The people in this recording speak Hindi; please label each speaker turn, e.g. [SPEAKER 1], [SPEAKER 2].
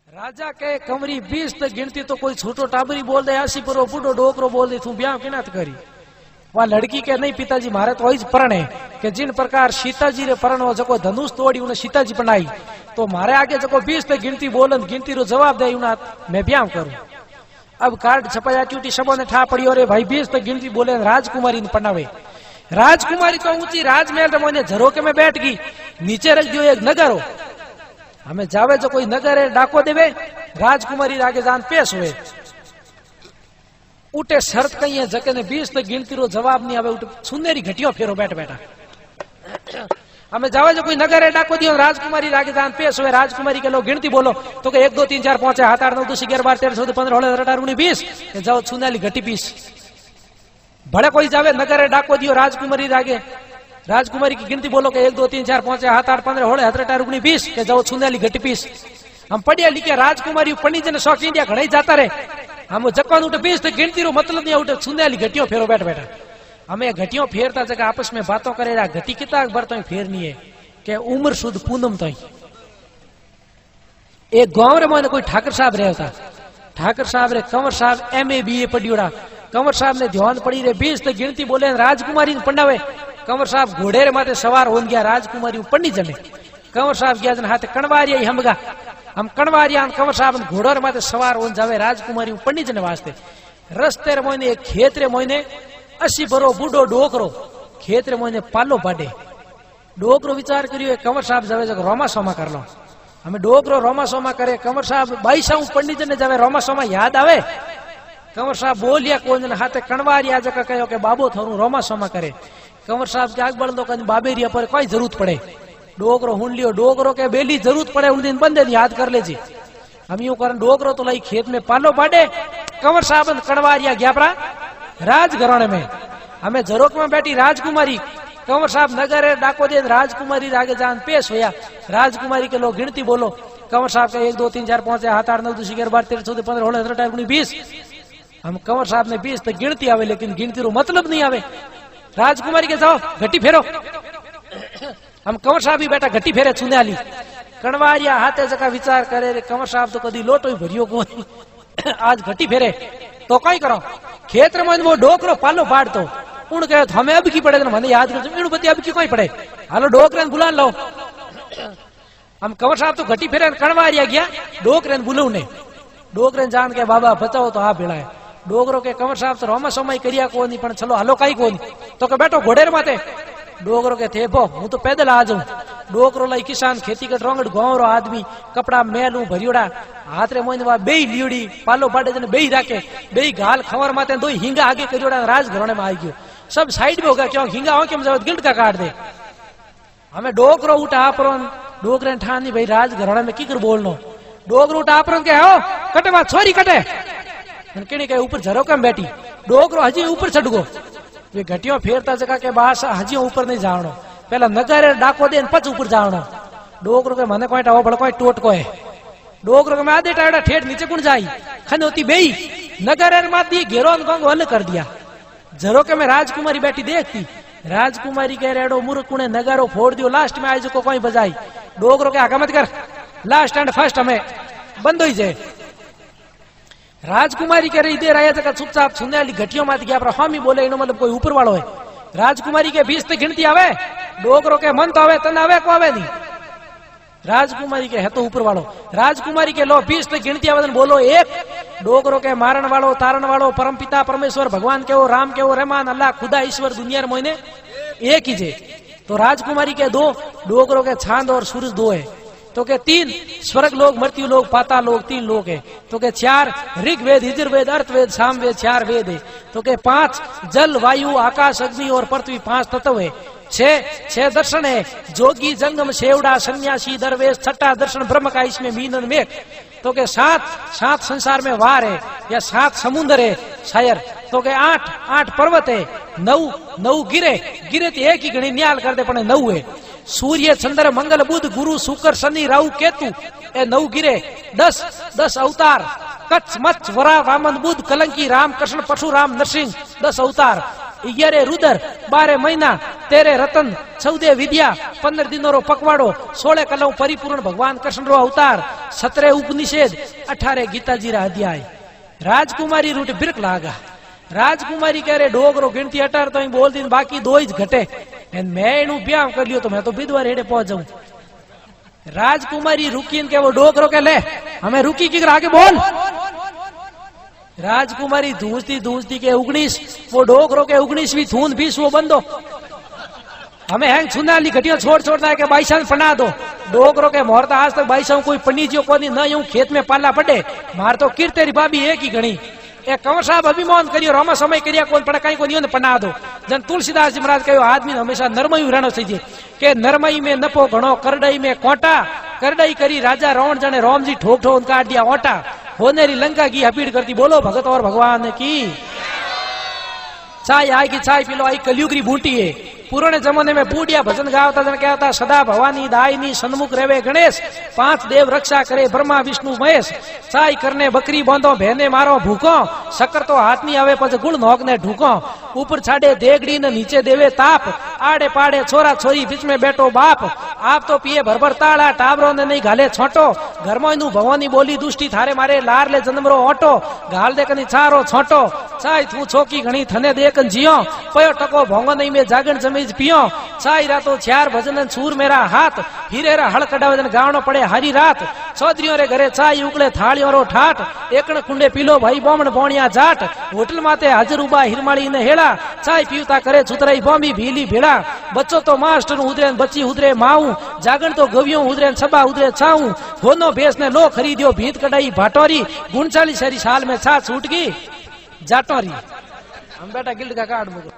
[SPEAKER 1] राजा के कंवरी 20 तक गिनती तो कोई छोटो टाबरी बोल दे 80 पर बूढ़ो डोकरो बोल दे तू ब्याह के नाथ करी। वहां लड़की के नहीं पिताजी मारे तो वही परण है कि जिन प्रकार सीताजी रे परण हो जको धनुष तोड़ी उन्हें सीताजी बनाई तो मारे आगे जको 20 तक गिनती बोलन गिनती रो जवाब दे उना मैं ब्याह करूं। अब कार्ड छपाया ट्यूटी सबों ने ठा पड़ी और भाई 20 तक गिनती बोले राजकुमारी ने पढ़ावे। राजकुमारी तो ऊंची राजमहल रे मोने झरोके में बैठ गई। नीचे रख दियो एक नगर हो हमें जावे जो कोई नगर है डाको देवे राजकुमारी आगे जान पेश हुए उठे शर्त कही है जके ने 20 तक गिनती रो जवाब नहीं आवे उठे सुनेरी घटियो फेरो बैठ बैठा हमें जावे जो कोई नगर है डाको दियो राजकुमारी आगे जान पेश हुए। राजकुमारी के लोग गिनती बोलो तो के 1 2 3 4 5 7 8 9 10 11 12 13 14 15 16 17 18 19 20 जाओ सुनेली घटी पीस भले कोई जावे नगर है डाको दियो राजकुमारी आगे राजकुमारी की गिनती बोलो के 1 2 3 4 5 7 8 15 16 17 18 19 के जाओ सुनेली घटी पीस। हम पढ़िया लिखे राजकुमारी पढ़ी जने शौक इंडिया घड़े जाता रहे हम जक्का उठे 20 तक गिनती रो मतलब नहीं उठे सुनेली घटियों फेरो बैठ बैठा हमें घटियों फेरता जगह आपस में बातों करे घटी कितना भर तो फेरनी है के उम्र शुद्ध पूनम तो एक गांव रे मैंने कोई ठाकर साहब रहे था। ठाकर साहब रे कंवर साहब MA BA पढ़ियोड़ा कंवर साहब ने ध्यान पड़ी रे 20 तक गिनती बोले राजकुमारी ने पंडावे। कंवर साहब घोड़े रे माथे सवार हो गया राजकुमारी पढ़नी जने कंवर साहब गया जन हाथे कणवारिया हमगा हम कणवारिया कंवर साहब घोड़ो रे माथे सवार हो जावे राजकुमारी पढ़नी जने वास्ते रस्ते रे मोने एक खेत रे मोने 80 बरो बूढ़ो डोकरो खेत रे मोने पालो बाडे डोकरो विचार करियो कंवर साहब जावे जग रोमा सोमा कर लो हमें डोकरो रोमा सोमा करे कंवर साहब 22 पढ़नी जने जावे रोमा सोमा याद आवे कंवर साहब बोलिया कोन हाथे कणवारिया जका कहो के बाबो थोरू रोमा सोमा करे कंवर साहब के आग बढ़ो कहीं बाबेरिया पर कोई जरूरत पड़े डोकरो हुन लियो डोकरो के बेली जरूरत पड़े उन दिन बंदे याद कर ले जी हम यूं कर डोकरो तो लाई खेत में पालो बाडे कंवर साहब कणवारिया गया परा राजघराने में हमें झरोक में बैठी राजकुमारी कंवर साहब नगर डाको दे राजकुमारी आगे जान पेश होया। राजकुमारी के लोग गिनती बोलो कंवर साहब का 1 2 3 4 5 7 8 9 10 11 12 13 14 15 16 17 18 19 20 हम कंवर साहब ने 20 तक गिनती आवे लेकिन गिनती रो मतलब नहीं आवे। राजकुमारी के जाओ घटी फेरो हम कंवर साहब भी बैठा घटी फेरे चुने आली कणवारिया हाथे जका विचार करे रे कंवर साहब तो कदी लोटो ही भरियो को आज घटी फेरे तो कई करो खेत में वो डोकरो पालो बाढ़ तो उन कहे हमें अब की पड़े मैंने याद कर बती अब की कोई पड़े हालो डोकरे बुला लो हम कंवर साहब तो घटी फेरे कणवारिया गया डोकरे बुलाऊ ने डोकरे जान के बाबा बचाओ तो आप भेड़ा है डोकरो के कंवर साहब तो रोमा सोमा करिया को नहीं चलो हलो कई को तो के बैठो घोड़े माथे डोकरो के थे हूं तो पैदल आ जाऊं डोकरो लाई किसान खेती के रोंगड़ गांव रो आदमी कपड़ा मेलू भरियोड़ा हाथ रे मोइन वा बेई लियोड़ी पालो बाडे जने बेई राखे बेई गाल खवर माते दो हिंगा आगे करियोड़ा राज घराने में आ गयो सब साइड में होगा क्यों हिंगा हो के जरूरत गिल्ट का काट दे हमें डोकरो उठा आपरन डोकरे ठानी भाई राज घराने में की कर बोलनो डोकरो उठा आपरन के हो कटे बात छोरी कटे केड़ी के ऊपर झरोका में बैठी डोकरो हजी ऊपर चढ़ गो वे घटियों फेरता जगह के बास हजी ऊपर नहीं जावनो पहला नगर डाको दे पच ऊपर जावनो डोकरो के मने कोई टाओ बड़ कोई टोट को है डोकरो के में आधे टाड़ा ठेठ नीचे कुण जाई खने होती बेई नगर मात दी घेरो गंग वन कर दिया झरोके में राजकुमारी बैठी देखती राजकुमारी कह रेडो मूर्ख कुणे नगारो फोड़ दियो लास्ट में आज को कोई बजाई डोकरो के आगा मत कर लास्ट एंड फर्स्ट हमें बंद हो जाए। राजकुमारी कह रही दे रहा है चुपचाप सुनने वाली घटियों मात गया हामी बोले इनो मतलब कोई ऊपर वालों है। राजकुमारी के 20 तक गिनती आवे डोकरो के मन तो आवे तन आवे को आवे नहीं राजकुमारी के है तो ऊपर वालों राजकुमारी के लो 20 तक गिनती आवे बोलो एक डोकरो के मारण वालों तारण वालों परम पिता परमेश्वर भगवान के वो राम के वो रहमान अल्लाह खुदा ईश्वर दुनिया मोइने एक ही जे तो राजकुमारी के 2 डोकरो के चांद और सूरज 2 है तो के 3 स्वर्ग लोग मृत्यु लोग पाताल लोग 3 लोग है तो के 4 ऋग्वेद यजुर्वेद अर्थवेद सामवेद 4 वेद है तो के 5 जल वायु आकाश अग्नि और पृथ्वी 5 तत्व है 6 दर्शन है जोगी जंगम शेवड़ा सन्यासी दरवेश 6 दर्शन ब्रह्म का इसमें मीनन मेघ तो के 7 संसार में वार है या 7 समुद्र है शायर तो के 8 पर्वत है 9 गिरे तो एक ही गणी न्याल कर दे पड़े 9 है सूर्य चंद्र मंगल बुध गुरु शुक्र शनि राहु केतु ए 9 गिरे 10 अवतार कच्छ मच्छ वरा वामन बुध कलंकी राम कृष्ण परशुराम नरसिंह 10 अवतार 11 रुद्र 12 महीना 13 रतन 14 विद्या 15 दिनों रो पकवाड़ो 16 कलौ परिपूर्ण भगवान कृष्ण रो अवतार 17 उपनिषद 18 गीता जी रा अध्याय राजकुमारी रूट बिरक लागा राजकुमारी कह रहे डोगरो गिनती 18 तो बोल दिन बाकी 2 ही घटे मैं एनु ब्याह कर लियो तो मैं तो विधवा रेड़े पहुंच जाऊं राजकुमारी रुकी के वो डोगरो के ले हमें रुकी की आगे बोल राजकुमारी धूंसती के 19 वो डोगरो के 19वीं थून 20 वो बंदो हमें हैंग सुनाली घटिया छोड़ना है कि बाईसा पना दो डोगरो के मोहरता आज तक बाईसा कोई पन्नी जो कोनी न यूं खेत में पाला पड़े मार तो कीर्तेरी भाभी एक ही गणी एक कंवर साहब अभिमान करियो रामा समय करिया कोई पड़ा कहीं को नहीं पना दो जन तुलसीदास जी महाराज कहो आदमी हमेशा नरमयू रहना चाहिए के नरमई में नपो घणो करडई में कोटा करडई करी राजा रावण जने राम जी ठोक ठोक काट दिया ओटा होनेरी लंका की अपील करती बोलो भगत और भगवान की चाय आई की चाय पी लो आई कलयुग की बूटी है पुराने जमाने में बूढ़िया भजन गावता जन कहता सदा भवानी दायनी सन्मुख रेवे गणेश 5 देव रक्षा करे ब्रह्मा विष्णु महेश चाय करने बकरी बांधो भेने मारो भूखो शक्कर तो हाथ नहीं आवे पछ गुण नोक ने ढूको ऊपर छाड़े देगड़ी ने नीचे देवे ताप आड़े पाड़े छोरा छोरी बीच में बैठो बाप आप तो पिए भरभर ताड़ा टाबरो ने नहीं घाले छोटो घर में भवानी बोली दुष्टी थारे मारे लार ले जन्मरो ऑटो घाल दे कनी चारो छोटो चाय तू छोकी घणी थने देखन जियो पयो टको भोंगो नहीं में जागन जमीज पियो चाय रातो 4 भजन सूर मेरा हाथ हीरेरा हड़ कडावे गावनो पड़े हरी रात चौधरियों रे घरे चाय उकले थालियों रो ठाट एकण कुंडे पीलो भाई बोमण बोणिया जाट होटल माते हाजर उबा हिरमाड़ी ने हेड़ा चाय पीवता करे छुतराई बॉम्बी भीली भेड़ा बच्चो तो मास्टर उधरे बच्ची उधरे माऊ जागण तो गवियों उधरे छबा उधरे छाऊ दोनों भेस ने लो खरीदियो भीत कटाई भाटोरी 39 साल में छा छूट गई जाटोरी हम बेटा गिल्ड का कार्ड मुझे